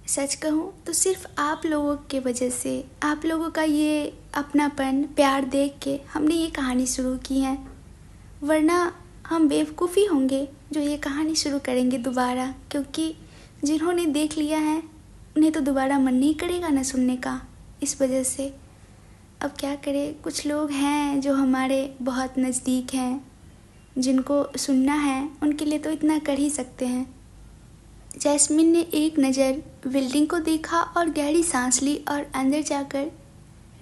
सच कहूँ तो सिर्फ आप लोगों के वजह से, आप लोगों का ये अपनापन प्यार देख के हमने ये कहानी शुरू की है। वरना हम बेवकूफ़ी होंगे जो ये कहानी शुरू करेंगे दोबारा, क्योंकि जिन्होंने देख लिया है उन्हें तो दोबारा मन नहीं करेगा ना सुनने का। इस वजह से अब क्या करें, कुछ लोग हैं जो हमारे बहुत नज़दीक हैं, जिनको सुनना है उनके लिए तो इतना कर ही सकते हैं। जैस्मिन ने एक नज़र बिल्डिंग को देखा और गहरी सांस ली और अंदर जाकर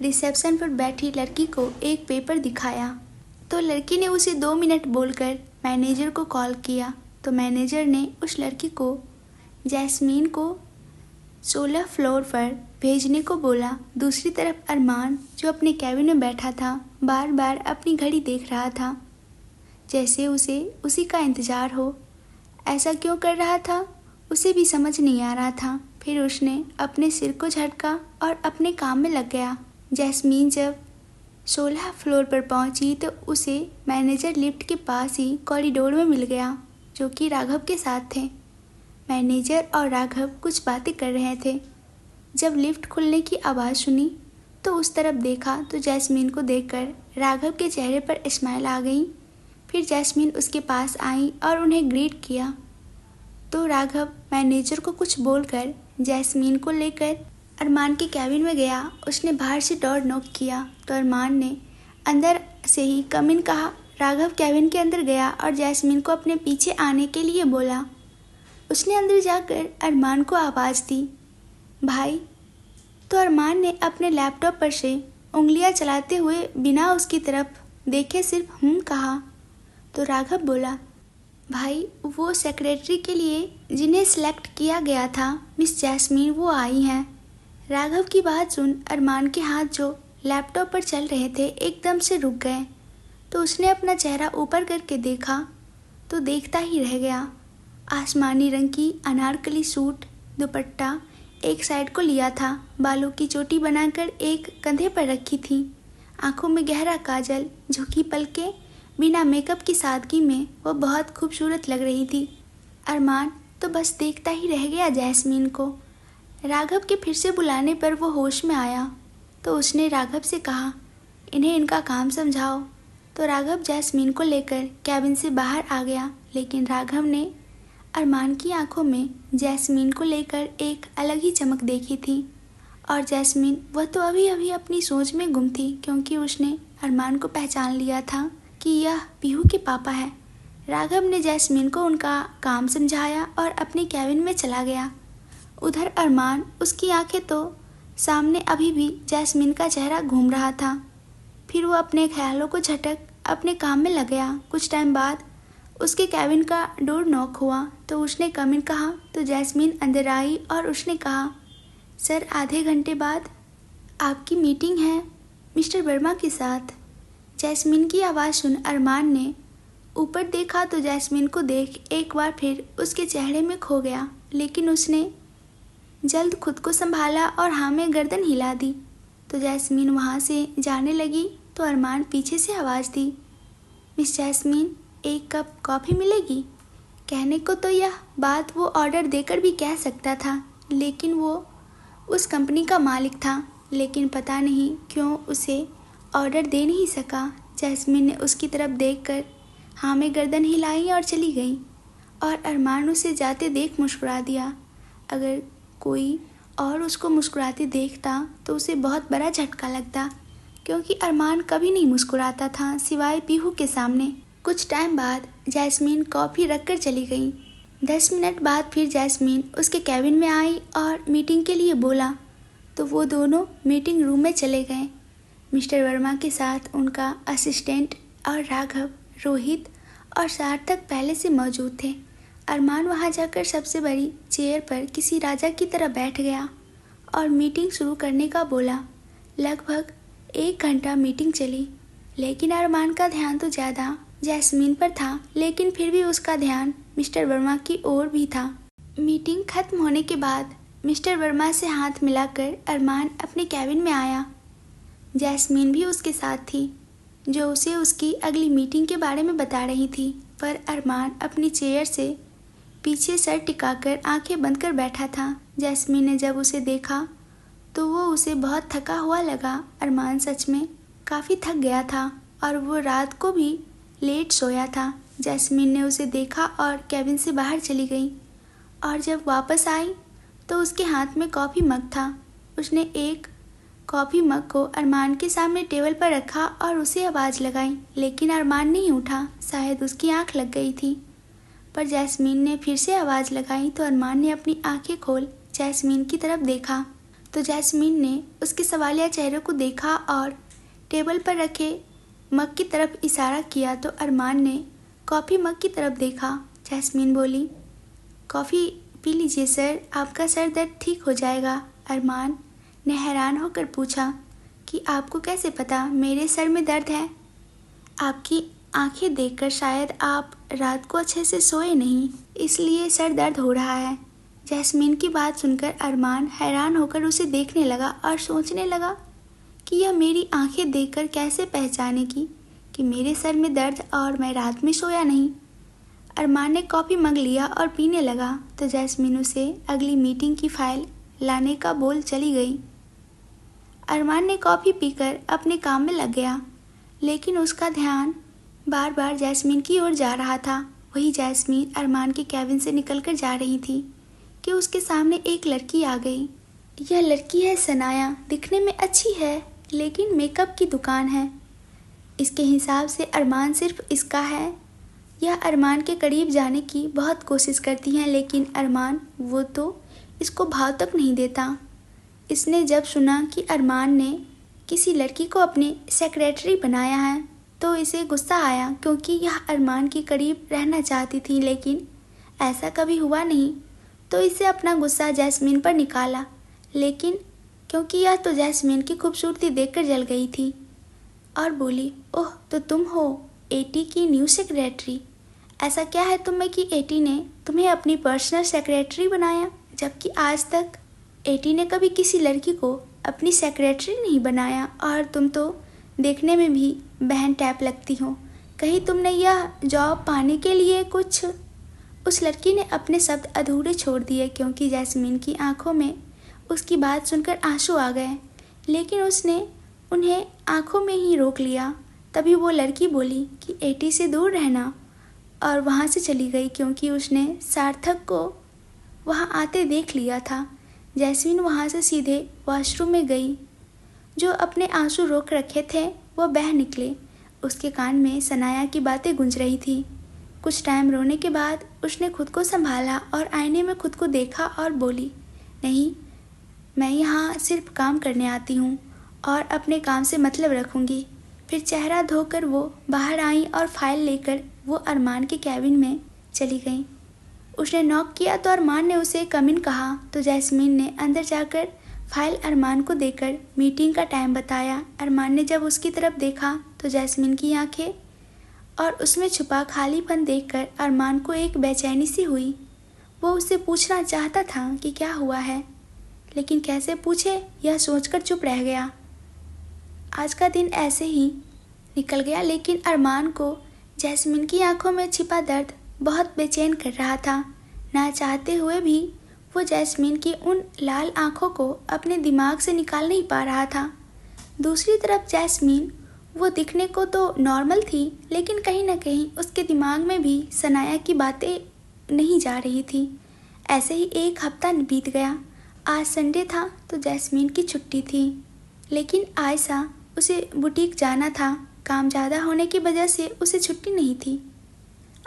रिसेप्शन पर बैठी लड़की को एक पेपर दिखाया। तो लड़की ने उसे 2 मिनट बोलकर मैनेजर को कॉल किया। तो मैनेजर ने उस लड़की को जैस्मिन को 16 फ्लोर पर भेजने को बोला। दूसरी तरफ अरमान, जो अपने कैबिन में बैठा था, बार बार अपनी घड़ी देख रहा था, जैसे उसे उसी का इंतज़ार हो। ऐसा क्यों कर रहा था उसे भी समझ नहीं आ रहा था। फिर उसने अपने सिर को झटका और अपने काम में लग गया। जैस्मीन जब 16 फ्लोर पर पहुंची तो उसे मैनेजर लिफ्ट के पास ही कॉरिडोर में मिल गया, जो कि राघव के साथ थे। मैनेजर और राघव कुछ बातें कर रहे थे। जब लिफ्ट खुलने की आवाज़ सुनी तो उस तरफ देखा तो जैस्मीन को देखकर राघव के चेहरे पर स्माइल आ गई। फिर जैस्मीन उसके पास आई और उन्हें ग्रीट किया। तो राघव मैनेजर को कुछ बोलकर जैस्मीन को लेकर अरमान के कैबिन में गया। उसने बाहर से डोर नॉक किया तो अरमान ने अंदर से ही कम इन कहा। राघव कैबिन के अंदर गया और जैस्मीन को अपने पीछे आने के लिए बोला। उसने अंदर जाकर अरमान को आवाज़ दी, भाई। तो अरमान ने अपने लैपटॉप पर से उंगलियां चलाते हुए बिना उसकी तरफ देखे सिर्फ कहा। तो राघव बोला, भाई, वो सेक्रेटरी के लिए जिन्हें सेलेक्ट किया गया था, मिस जैस्मीन, वो आई हैं। राघव की बात सुन अरमान के हाथ जो लैपटॉप पर चल रहे थे एकदम से रुक गए। तो उसने अपना चेहरा ऊपर करके देखा तो देखता ही रह गया। आसमानी रंग की अनारकली सूट, दुपट्टा एक साइड को लिया था, बालों की चोटी बनाकर एक कंधे पर रखी थी, आंखों में गहरा काजल, झुकी पलकें, बिना मेकअप की सादगी में वो बहुत खूबसूरत लग रही थी। अरमान तो बस देखता ही रह गया जैस्मीन को। राघव के फिर से बुलाने पर वो होश में आया तो उसने राघव से कहा, इन्हें इनका काम समझाओ। तो राघव जैस्मीन को लेकर कैबिन से बाहर आ गया, लेकिन राघव ने अरमान की आंखों में जैस्मीन को लेकर एक अलग ही चमक देखी थी। और जैस्मीन, वह तो अभी अभी अपनी सोच में गुम थी, क्योंकि उसने अरमान को पहचान लिया था कि यह पीहू के पापा है। राघव ने जैस्मीन को उनका काम समझाया और अपने कैबिन में चला गया। उधर अरमान, उसकी आंखें तो सामने अभी भी जैस्मीन का चेहरा घूम रहा था। फिर वो अपने ख्यालों को झटक अपने काम में लग गया। कुछ टाइम बाद उसके कैबिन का डोर नॉक हुआ तो उसने कम इन कहा तो जैस्मीन अंदर आई और उसने कहा, सर, आधे घंटे बाद आपकी मीटिंग है मिस्टर वर्मा के साथ। जैस्मीन की आवाज़ सुन अरमान ने ऊपर देखा तो जैस्मीन को देख एक बार फिर उसके चेहरे में खो गया, लेकिन उसने जल्द खुद को संभाला और हाँ में गर्दन हिला दी। तो जैस्मीन वहाँ से जाने लगी तो अरमान पीछे से आवाज़ दी, मिस जैस्मीन, एक कप कॉफ़ी मिलेगी? कहने को तो यह बात वो ऑर्डर देकर भी कह सकता था, लेकिन वो उस कंपनी का मालिक था, लेकिन पता नहीं क्यों उसे ऑर्डर दे नहीं सका। जैस्मीन ने उसकी तरफ देखकर हाँ में गर्दन हिलाई और चली गई और अरमान उसे जाते देख मुस्कुरा दिया। अगर कोई और उसको मुस्कुराते देखता तो उसे बहुत बड़ा झटका लगता, क्योंकि अरमान कभी नहीं मुस्कुराता था सिवाय पीहू के सामने। कुछ टाइम बाद जैस्मीन कॉफ़ी रखकर चली गई। 10 मिनट बाद फिर जैस्मीन उसके कैबिन में आई और मीटिंग के लिए बोला तो वो दोनों मीटिंग रूम में चले गए। मिस्टर वर्मा के साथ उनका असिस्टेंट और राघव, रोहित और सार्थक पहले से मौजूद थे। अरमान वहां जाकर सबसे बड़ी चेयर पर किसी राजा की तरह बैठ गया और मीटिंग शुरू करने का बोला। लगभग 1 घंटा मीटिंग चली, लेकिन अरमान का ध्यान तो ज़्यादा जैस्मीन पर था, लेकिन फिर भी उसका ध्यान मिस्टर वर्मा की ओर भी था। मीटिंग खत्म होने के बाद मिस्टर वर्मा से हाथ मिलाकर अरमान अपने कैबिन में आया। जैस्मीन भी उसके साथ थी, जो उसे उसकी अगली मीटिंग के बारे में बता रही थी, पर अरमान अपनी चेयर से पीछे सर टिकाकर आंखें बंद कर बैठा था। जैस्मीन ने जब उसे देखा तो वो उसे बहुत थका हुआ लगा। अरमान सच में काफ़ी थक गया था और वो रात को भी लेट सोया था। जैस्मीन ने उसे देखा और कैबिन से बाहर चली गई और जब वापस आई तो उसके हाथ में कॉफ़ी मग था। उसने एक कॉफ़ी मग को अरमान के सामने टेबल पर रखा और उसे आवाज़ लगाई, लेकिन अरमान नहीं उठा। शायद उसकी आंख लग गई थी। पर जैस्मीन ने फिर से आवाज़ लगाई तो अरमान ने अपनी आंखें खोल जैस्मीन की तरफ देखा तो जैस्मीन ने उसके सवालिया चेहरे को देखा और टेबल पर रखे मग की तरफ इशारा किया तो अरमान ने कॉफ़ी मग की तरफ देखा। जैस्मीन बोली, कॉफ़ी पी लीजिए सर, आपका सर दर्द ठीक हो जाएगा। अरमान ने हैरान होकर पूछा कि आपको कैसे पता मेरे सर में दर्द है? आपकी आंखें देखकर शायद आप रात को अच्छे से सोए नहीं, इसलिए सर दर्द हो रहा है। जैस्मीन की बात सुनकर अरमान हैरान होकर उसे देखने लगा और सोचने लगा कि यह मेरी आंखें देखकर कैसे पहचानेगी कि मेरे सर में दर्द और मैं रात में सोया नहीं। अरमान ने कॉफ़ी मग लिया और पीने लगा तो जैस्मीन उसे अगली मीटिंग की फाइल लाने का बोल चली गई। अरमान ने कॉफ़ी पीकर अपने काम में लग गया, लेकिन उसका ध्यान बार बार जैस्मीन की ओर जा रहा था। वही जैस्मीन अरमान के कैबिन से निकलकर जा रही थी कि उसके सामने एक लड़की आ गई। यह लड़की है सनाया, दिखने में अच्छी है लेकिन मेकअप की दुकान है। इसके हिसाब से अरमान सिर्फ इसका है। यह अरमान के करीब जाने की बहुत कोशिश करती है, लेकिन अरमान वो तो इसको भाव तक नहीं देता। इसने जब सुना कि अरमान ने किसी लड़की को अपनी सेक्रेटरी बनाया है तो इसे गुस्सा आया, क्योंकि यह अरमान के करीब रहना चाहती थी, लेकिन ऐसा कभी हुआ नहीं। तो इसे अपना गुस्सा जैस्मीन पर निकाला, लेकिन क्योंकि यह तो जैस्मीन की खूबसूरती देखकर जल गई थी और बोली, ओह तो तुम हो एटी की न्यू सेक्रेटरी। ऐसा क्या है तुम में कि एटी ने तुम्हें अपनी पर्सनल सेक्रेटरी बनाया, जबकि आज तक एटी ने कभी किसी लड़की को अपनी सेक्रेटरी नहीं बनाया। और तुम तो देखने में भी बहन टाइप लगती हो। कहीं तुमने यह जॉब पाने के लिए कुछ। उस लड़की ने अपने शब्द अधूरे छोड़ दिए, क्योंकि जैस्मीन की आंखों में उसकी बात सुनकर आंसू आ गए, लेकिन उसने उन्हें आंखों में ही रोक लिया। तभी वो लड़की बोली कि एटी से दूर रहना और वहाँ से चली गई, क्योंकि उसने सार्थक को वहाँ आते देख लिया था। जैस्मीन वहाँ से सीधे वॉशरूम में गई। जो अपने आंसू रोक रखे थे वो बह निकले। उसके कान में सनाया की बातें गूंज रही थी। कुछ टाइम रोने के बाद उसने खुद को संभाला और आईने में खुद को देखा और बोली, नहीं, मैं यहाँ सिर्फ काम करने आती हूँ और अपने काम से मतलब रखूँगी। फिर चेहरा धोकर वो बाहर आई और फाइल लेकर वो अरमान के कैबिन में चली गई। उसने नॉक किया तो अरमान ने उसे कम इन कहा तो जैस्मीन ने अंदर जाकर फाइल अरमान को देकर मीटिंग का टाइम बताया। अरमान ने जब उसकी तरफ देखा तो जैस्मीन की आंखें और उसमें छुपा खालीपन देखकर अरमान को एक बेचैनी सी हुई। वो उससे पूछना चाहता था कि क्या हुआ है, लेकिन कैसे पूछे यह सोचकर चुप रह गया। आज का दिन ऐसे ही निकल गया, लेकिन अरमान को जैस्मीन की आंखों में छिपा दर्द बहुत बेचैन कर रहा था। ना चाहते हुए भी वो जैस्मीन की उन लाल आंखों को अपने दिमाग से निकाल नहीं पा रहा था। दूसरी तरफ जैस्मीन वो दिखने को तो नॉर्मल थी, लेकिन कहीं ना कहीं उसके दिमाग में भी सनाया की बातें नहीं जा रही थी। ऐसे ही एक हफ्ता बीत गया। आज संडे था तो जैस्मीन की छुट्टी थी, लेकिन आयशा उसे बुटीक जाना था। काम ज़्यादा होने की वजह से उसे छुट्टी नहीं थी।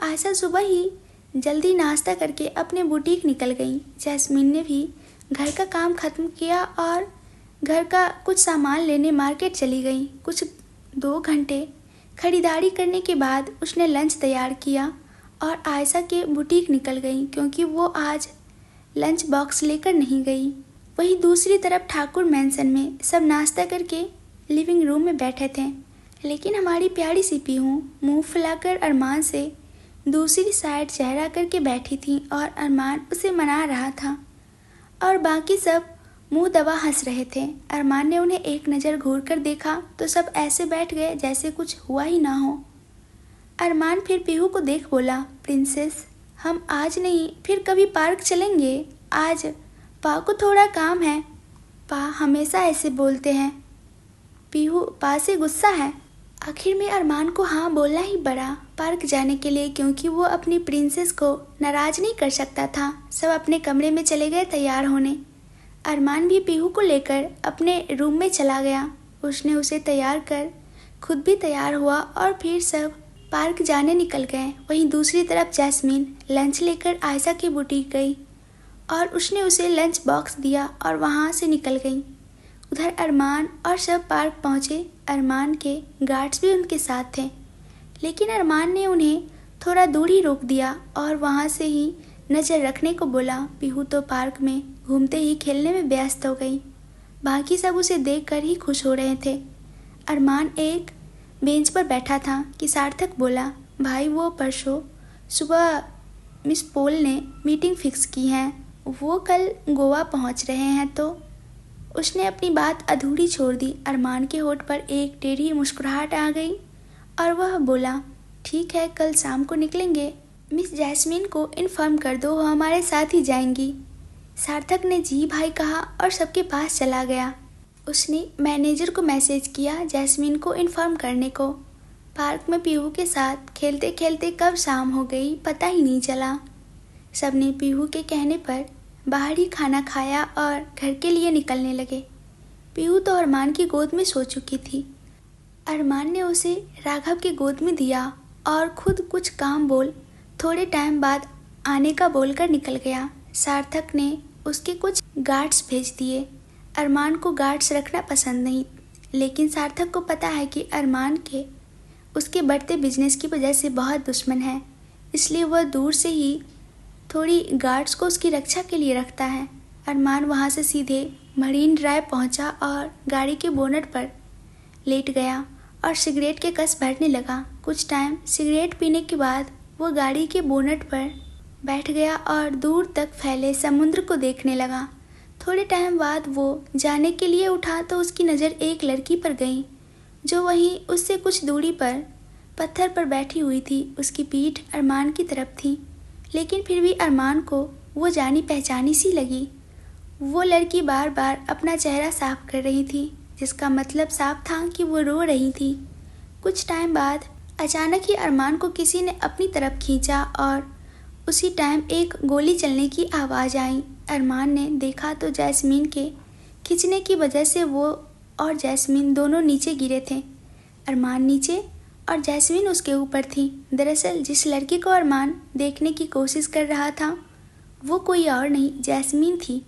आयशा सुबह ही जल्दी नाश्ता करके अपने बुटीक निकल गई। जैस्मीन ने भी घर का काम ख़त्म किया और घर का कुछ सामान लेने मार्केट चली गई। कुछ 2 घंटे खरीदारी करने के बाद उसने लंच तैयार किया और आयशा के बुटीक निकल गई, क्योंकि वो आज लंच बॉक्स लेकर नहीं गई। वहीं दूसरी तरफ ठाकुर मैंसन में सब नाश्ता करके लिविंग रूम में बैठे थे, लेकिन हमारी प्यारी सी पीहू मुंह फुलाकर अरमान से दूसरी साइड चेहरा करके बैठी थी और अरमान उसे मना रहा था और बाकी सब मुंह दबा हंस रहे थे। अरमान ने उन्हें एक नज़र घूर कर देखा तो सब ऐसे बैठ गए जैसे कुछ हुआ ही ना हो। अरमान फिर पीहू को देख बोला, प्रिंसेस, हम आज नहीं फिर कभी पार्क चलेंगे। आज पा को थोड़ा काम है। पा हमेशा ऐसे बोलते हैं। पीहू पा से गुस्सा है। आखिर में अरमान को हाँ बोलना ही पड़ा पार्क जाने के लिए, क्योंकि वो अपनी प्रिंसेस को नाराज नहीं कर सकता था। सब अपने कमरे में चले गए तैयार होने। अरमान भी पीहू को लेकर अपने रूम में चला गया। उसने उसे तैयार कर खुद भी तैयार हुआ और फिर सब पार्क जाने निकल गए। वहीं दूसरी तरफ जैस्मीन लंच लेकर आयशा की बुटीक गई और उसने उसे लंच बॉक्स दिया और वहाँ से निकल गई। उधर अरमान और सब पार्क पहुँचे। अरमान के गार्ड्स भी उनके साथ थे, लेकिन अरमान ने उन्हें थोड़ा दूर ही रोक दिया और वहाँ से ही नज़र रखने को बोला। पीहू तो पार्क में घूमते ही खेलने में व्यस्त हो गई। बाकी सब उसे देखकर ही खुश हो रहे थे। अरमान एक बेंच पर बैठा था कि सार्थक बोला, भाई वो परसों सुबह मिस पॉल ने मीटिंग फिक्स की है, वो कल गोवा पहुंच रहे हैं। तो उसने अपनी बात अधूरी छोड़ दी। अरमान के होठ पर एक टेढ़ी मुस्कुराहट आ गई और वह बोला, ठीक है कल शाम को निकलेंगे। मिस जैस्मीन को इन्फॉर्म कर दो, वो हमारे साथ ही जाएंगी। सार्थक ने जी भाई कहा और सबके पास चला गया। उसने मैनेजर को मैसेज किया जैस्मीन को इन्फॉर्म करने को। पार्क में पीहू के साथ खेलते खेलते कब शाम हो गई पता ही नहीं चला। सबने पीहू के कहने पर बाहर ही खाना खाया और घर के लिए निकलने लगे। पीहू तो अरमान की गोद में सो चुकी थी। अरमान ने उसे राघव की गोद में दिया और खुद कुछ काम बोल थोड़े टाइम बाद आने का बोलकर निकल गया। सार्थक ने उसके कुछ गार्ड्स भेज दिए। अरमान को गार्ड्स रखना पसंद नहीं, लेकिन सार्थक को पता है कि अरमान के उसके बढ़ते बिजनेस की वजह से बहुत दुश्मन है, इसलिए वह दूर से ही थोड़ी गार्ड्स को उसकी रक्षा के लिए रखता है। अरमान वहाँ से सीधे मरीन ड्राइव पहुँचा और गाड़ी के बोनट पर लेट गया और सिगरेट के कस भरने लगा। कुछ टाइम सिगरेट पीने के बाद वो गाड़ी के बोनट पर बैठ गया और दूर तक फैले समुद्र को देखने लगा। थोड़े टाइम बाद वो जाने के लिए उठा तो उसकी नज़र एक लड़की पर गई जो वहीं उससे कुछ दूरी पर पत्थर पर बैठी हुई थी। उसकी पीठ अरमान की तरफ थी, लेकिन फिर भी अरमान को वो जानी पहचानी सी लगी। वो लड़की बार बार अपना चेहरा साफ कर रही थी, जिसका मतलब साफ था कि वो रो रही थी। कुछ टाइम बाद अचानक ही अरमान को किसी ने अपनी तरफ खींचा और उसी टाइम एक गोली चलने की आवाज़ आई। अरमान ने देखा तो जैस्मीन के खींचने की वजह से वो और जैस्मीन दोनों नीचे गिरे थे। अरमान नीचे और जैस्मीन उसके ऊपर थी। दरअसल जिस लड़की को अरमान देखने की कोशिश कर रहा था वो कोई और नहीं जैस्मीन थी,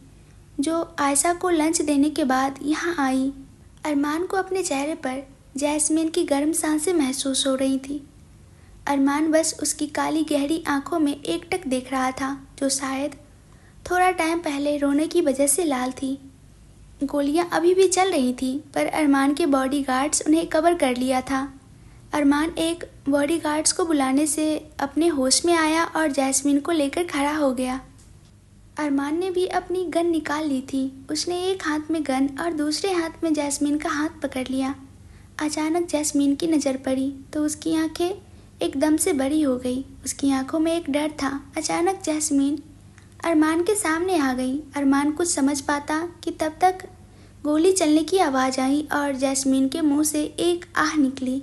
जो आयशा को लंच देने के बाद यहाँ आई। अरमान को अपने चेहरे पर जैस्मीन की गर्म सांसें महसूस हो रही थी। अरमान बस उसकी काली गहरी आंखों में एकटक देख रहा था, जो शायद थोड़ा टाइम पहले रोने की वजह से लाल थी। गोलियां अभी भी चल रही थी, पर अरमान के बॉडीगार्ड्स उन्हें कवर कर लिया था। अरमान एक बॉडीगार्ड्स को बुलाने से अपने होश में आया और जैस्मीन को लेकर खड़ा हो गया। अरमान ने भी अपनी गन निकाल ली थी। उसने एक हाथ में गन और दूसरे हाथ में जैस्मीन का हाथ पकड़ लिया। अचानक जैस्मीन की नज़र पड़ी तो उसकी आंखें एकदम से बड़ी हो गई। उसकी आंखों में एक डर था। अचानक जैस्मीन अरमान के सामने आ गई। अरमान कुछ समझ पाता कि तब तक गोली चलने की आवाज़ आई और जैस्मीन के मुंह से एक आह निकली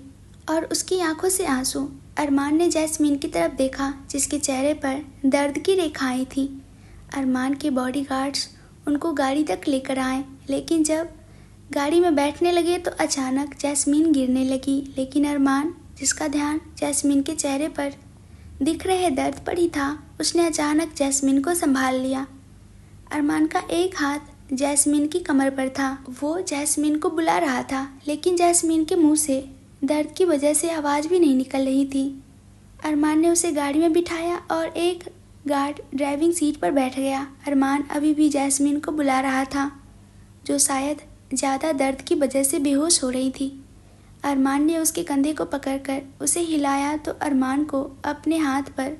और उसकी आंखों से आंसू। अरमान ने जैस्मीन की तरफ देखा, जिसके चेहरे पर दर्द की रेखाएं थीं। अरमान के बॉडीगार्ड्स उनको गाड़ी तक लेकर आए, लेकिन जब गाड़ी में बैठने लगे तो अचानक जैस्मीन गिरने लगी। लेकिन अरमान, जिसका ध्यान जैस्मीन के चेहरे पर दिख रहे दर्द पर ही था, उसने अचानक जैस्मीन को संभाल लिया। अरमान का एक हाथ जैस्मीन की कमर पर था। वो जैस्मीन को बुला रहा था, लेकिन जैस्मीन के मुंह से दर्द की वजह से आवाज़ भी नहीं निकल रही थी। अरमान ने उसे गाड़ी में बिठाया और एक गार्ड ड्राइविंग सीट पर बैठ गया। अरमान अभी भी जैस्मीन को बुला रहा था, जो शायद ज़्यादा दर्द की वजह से बेहोश हो रही थी। अरमान ने उसके कंधे को पकड़कर उसे हिलाया तो अरमान को अपने हाथ पर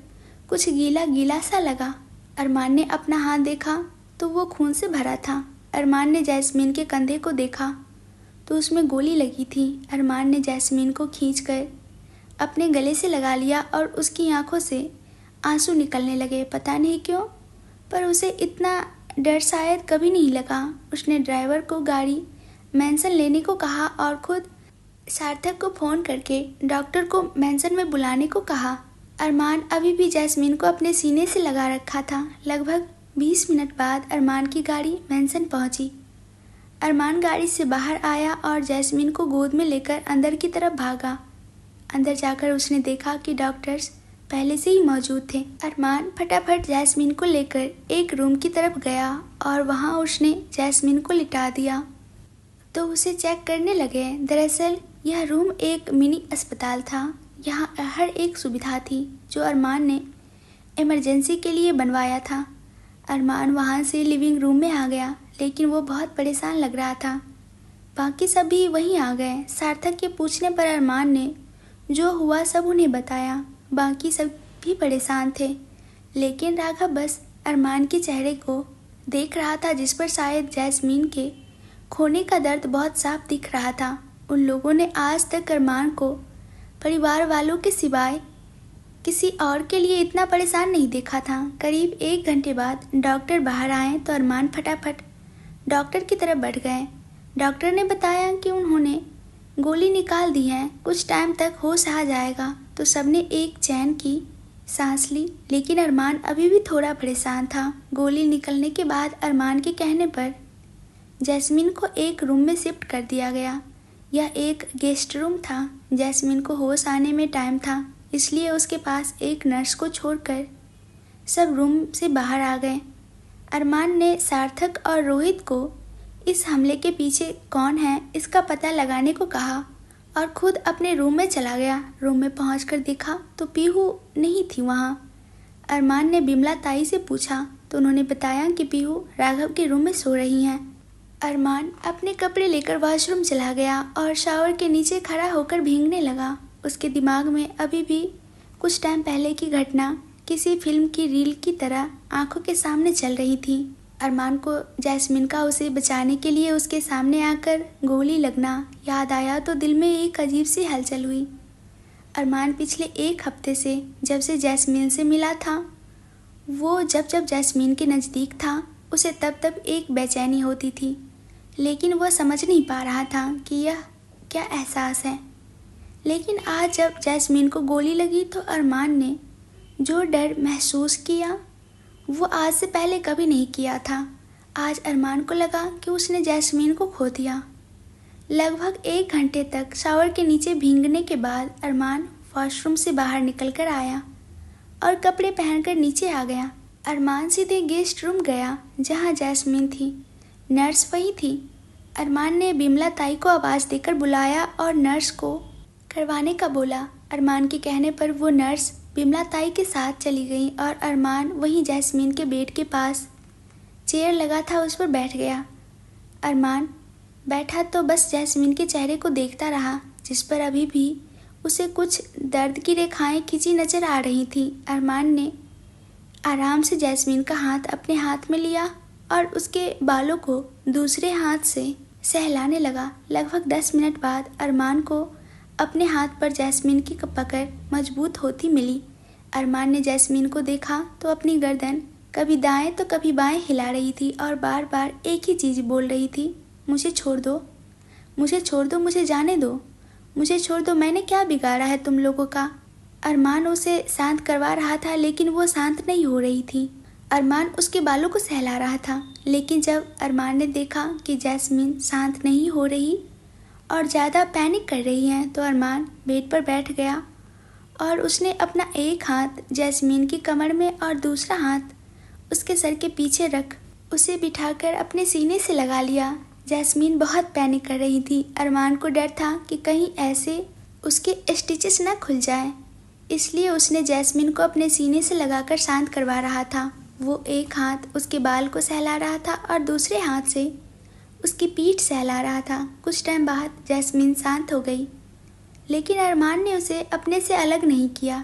कुछ गीला गीला सा लगा। अरमान ने अपना हाथ देखा तो वो खून से भरा था। अरमान ने जैस्मीन के कंधे को देखा तो उसमें गोली लगी थी। अरमान ने जैस्मीन को खींचकर अपने गले से लगा लिया और उसकी आंखों से आंसू निकलने लगे। पता नहीं क्यों, पर उसे इतना डर शायद कभी नहीं लगा। उसने ड्राइवर को गाड़ी मैंसन लेने को कहा और खुद सार्थक को फ़ोन करके डॉक्टर को मैंसन में बुलाने को कहा। अरमान अभी भी जैस्मीन को अपने सीने से लगा रखा था। लगभग 20 मिनट बाद अरमान की गाड़ी मैंसन पहुंची। अरमान गाड़ी से बाहर आया और जैस्मीन को गोद में लेकर अंदर की तरफ भागा। अंदर जाकर उसने देखा कि डॉक्टर्स पहले से ही मौजूद थे। अरमान फटाफट जैस्मीन को लेकर एक रूम की तरफ गया और वहां उसने जैस्मीन को लिटा दिया तो उसे चेक करने लगे। दरअसल यह रूम एक मिनी अस्पताल था। यहाँ हर एक सुविधा थी जो अरमान ने इमरजेंसी के लिए बनवाया था। अरमान वहाँ से लिविंग रूम में आ गया, लेकिन वो बहुत परेशान लग रहा था। बाकी सभी वहीं आ गए। सार्थक के पूछने पर अरमान ने जो हुआ सब उन्हें बताया। बाकी सब भी परेशान थे, लेकिन राघव बस अरमान के चेहरे को देख रहा था, जिस पर शायद जैस्मीन के खोने का दर्द बहुत साफ दिख रहा था। उन लोगों ने आज तक अरमान को परिवार वालों के सिवाय किसी और के लिए इतना परेशान नहीं देखा था। करीब 1 घंटे बाद डॉक्टर बाहर आए तो अरमान फटाफट डॉक्टर की तरफ बढ़ गए। डॉक्टर ने बताया कि उन्होंने गोली निकाल दी है, कुछ टाइम तक होश आ जाएगा। तो सबने एक चैन की सांस ली, लेकिन अरमान अभी भी थोड़ा परेशान था। गोली निकलने के बाद अरमान के कहने पर जैस्मीन को एक रूम में शिफ्ट कर दिया गया। यह एक गेस्ट रूम था। जैस्मीन को होश आने में टाइम था, इसलिए उसके पास एक नर्स को छोड़कर सब रूम से बाहर आ गए। अरमान ने सार्थक और रोहित को इस हमले के पीछे कौन है इसका पता लगाने को कहा और खुद अपने रूम में चला गया। रूम में पहुंचकर देखा तो पीहू नहीं थी वहां। अरमान ने बिमला ताई से पूछा तो उन्होंने बताया कि पीहू राघव के रूम में सो रही हैं। अरमान अपने कपड़े लेकर वॉशरूम चला गया और शावर के नीचे खड़ा होकर भीगने लगा। उसके दिमाग में अभी भी कुछ टाइम पहले की घटना किसी फिल्म की रील की तरह आंखों के सामने चल रही थी। अरमान को जैस्मीन का उसे बचाने के लिए उसके सामने आकर गोली लगना याद आया तो दिल में एक अजीब सी हलचल हुई। अरमान पिछले 1 हफ्ते से जब से जैस्मीन से मिला था, वो जब जब जैस्मीन के नज़दीक था उसे तब तब एक बेचैनी होती थी, लेकिन वह समझ नहीं पा रहा था कि यह क्या एहसास है। लेकिन आज जब जैस्मीन को गोली लगी तो अरमान ने जो डर महसूस किया वो आज से पहले कभी नहीं किया था। आज अरमान को लगा कि उसने जैस्मीन को खो दिया। लगभग 1 घंटे तक शावर के नीचे भीगने के बाद अरमान वॉशरूम से बाहर निकल कर आया और कपड़े पहनकर नीचे आ गया। अरमान सीधे गेस्ट रूम गया जहाँ जैस्मीन थी। नर्स वही थी। अरमान ने बिमला ताई को आवाज़ देकर बुलाया और नर्स को करवाने का बोला। अरमान के कहने पर वो नर्स बिमला ताई के साथ चली गई और अरमान वहीं जैस्मीन के बेड के पास चेयर लगा था उस पर बैठ गया। अरमान बैठा तो बस जैस्मीन के चेहरे को देखता रहा, जिस पर अभी भी उसे कुछ दर्द की रेखाएं खिंची नजर आ रही थी। अरमान ने आराम से जैस्मीन का हाथ अपने हाथ में लिया और उसके बालों को दूसरे हाथ से सहलाने लगा। लगभग 10 मिनट बाद अरमान को अपने हाथ पर जैस्मीन की पकड़ मजबूत होती मिली। अरमान ने जैस्मीन को देखा तो अपनी गर्दन कभी दाएं तो कभी बाएं हिला रही थी और बार बार एक ही चीज़ बोल रही थी, मुझे छोड़ दो, मुझे छोड़ दो, मुझे जाने दो, मुझे छोड़ दो, मैंने क्या बिगाड़ा है तुम लोगों का। अरमान उसे शांत करवा रहा था, लेकिन वो शांत नहीं हो रही थी। अरमान उसके बालों को सहला रहा था, लेकिन जब अरमान ने देखा कि जैस्मीन शांत नहीं हो रही और ज़्यादा पैनिक कर रही है तो अरमान बेड पर बैठ गया और उसने अपना एक हाथ जैस्मीन की कमर में और दूसरा हाथ उसके सर के पीछे रख उसे बिठाकर अपने सीने से लगा लिया। जैस्मीन बहुत पैनिक कर रही थी। अरमान को डर था कि कहीं ऐसे उसके स्टिचेस ना खुल जाए, इसलिए उसने जैस्मीन को अपने सीने से लगाकर शांत करवा रहा था। वो एक हाथ उसके बाल को सहला रहा था और दूसरे हाथ से उसकी पीठ सहला रहा था। कुछ टाइम बाद जैस्मीन शांत हो गई, लेकिन अरमान ने उसे अपने से अलग नहीं किया।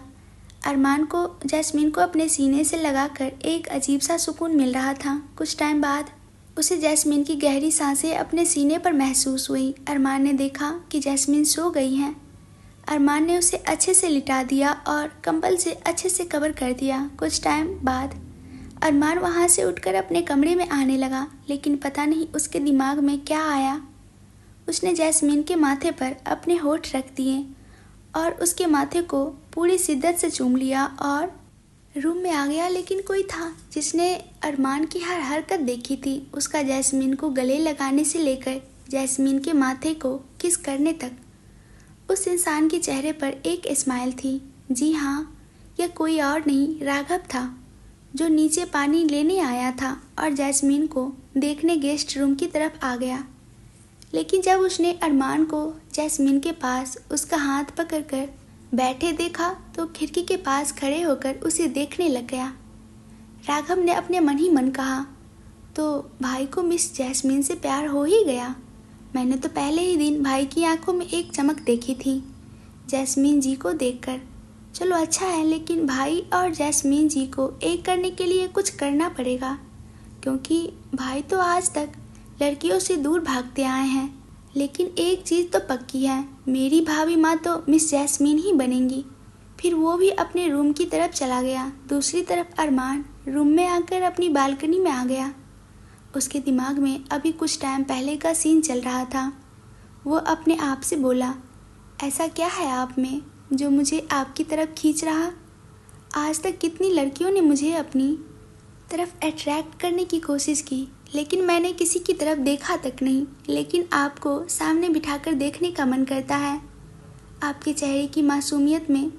अरमान को जैस्मीन को अपने सीने से लगाकर एक अजीब सा सुकून मिल रहा था। कुछ टाइम बाद उसे जैस्मीन की गहरी सांसें अपने सीने पर महसूस हुई। अरमान ने देखा कि जैस्मीन सो गई हैं। अरमान ने उसे अच्छे से लिटा दिया और कंबल से अच्छे से कवर कर दिया। कुछ टाइम बाद अरमान वहाँ से उठकर अपने कमरे में आने लगा, लेकिन पता नहीं उसके दिमाग में क्या आया। उसने जैस्मीन के माथे पर अपने होठ रख दिए और उसके माथे को पूरी शिद्दत से चूम लिया और रूम में आ गया। लेकिन कोई था जिसने अरमान की हर हरकत देखी थी, उसका जैस्मीन को गले लगाने से लेकर जैस्मीन के माथे को किस करने तक। उस इंसान के चेहरे पर एक स्माइल थी। जी हाँ, यह कोई और नहीं राघव था, जो नीचे पानी लेने आया था और जैस्मीन को देखने गेस्ट रूम की तरफ आ गया। लेकिन जब उसने अरमान को जैस्मीन के पास उसका हाथ पकड़कर बैठे देखा तो खिड़की के पास खड़े होकर उसे देखने लग गया। राघव ने अपने मन ही मन कहा, तो भाई को मिस जैस्मीन से प्यार हो ही गया। मैंने तो पहले ही दिन भाई की आंखों में एक चमक देखी थी जैस्मीन जी को देखकर। चलो अच्छा है, लेकिन भाई और जैस्मीन जी को एक करने के लिए कुछ करना पड़ेगा, क्योंकि भाई तो आज तक लड़कियों से दूर भागते आए हैं। लेकिन एक चीज़ तो पक्की है, मेरी भाभी माँ तो मिस जैस्मीन ही बनेंगी। फिर वो भी अपने रूम की तरफ चला गया। दूसरी तरफ अरमान रूम में आकर अपनी बालकनी में आ गया। उसके दिमाग में अभी कुछ टाइम पहले का सीन चल रहा था। वो अपने आप से बोला, ऐसा क्या है आप में जो मुझे आपकी तरफ खींच रहा। आज तक कितनी लड़कियों ने मुझे अपनी तरफ अट्रैक्ट करने की कोशिश की, लेकिन मैंने किसी की तरफ देखा तक नहीं। लेकिन आपको सामने बिठाकर देखने का मन करता है। आपके चेहरे की मासूमियत में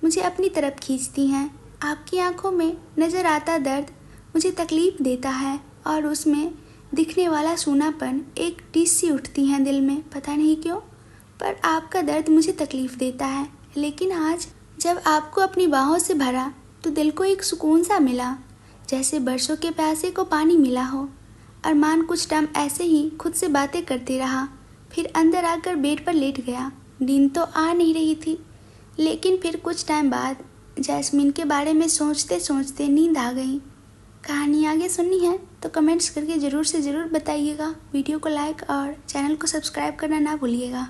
मुझे अपनी तरफ खींचती हैं। आपकी आंखों में नज़र आता दर्द मुझे तकलीफ़ देता है और उसमें दिखने वाला सूनापन एक टीस सी उठती हैं दिल में, पता नहीं क्यों, पर आपका दर्द मुझे तकलीफ़ देता है। लेकिन आज जब आपको अपनी बाहों से भरा तो दिल को एक सुकून सा मिला, जैसे बरसों के प्यासे को पानी मिला हो। अरमान कुछ टाइम ऐसे ही खुद से बातें करते रहा, फिर अंदर आकर बेड पर लेट गया। नींद तो आ नहीं रही थी, लेकिन फिर कुछ टाइम बाद जैस्मीन के बारे में सोचते सोचते नींद आ गई। कहानी आगे सुननी है तो कमेंट्स करके ज़रूर से ज़रूर बताइएगा। वीडियो को लाइक और चैनल को सब्सक्राइब करना ना भूलिएगा।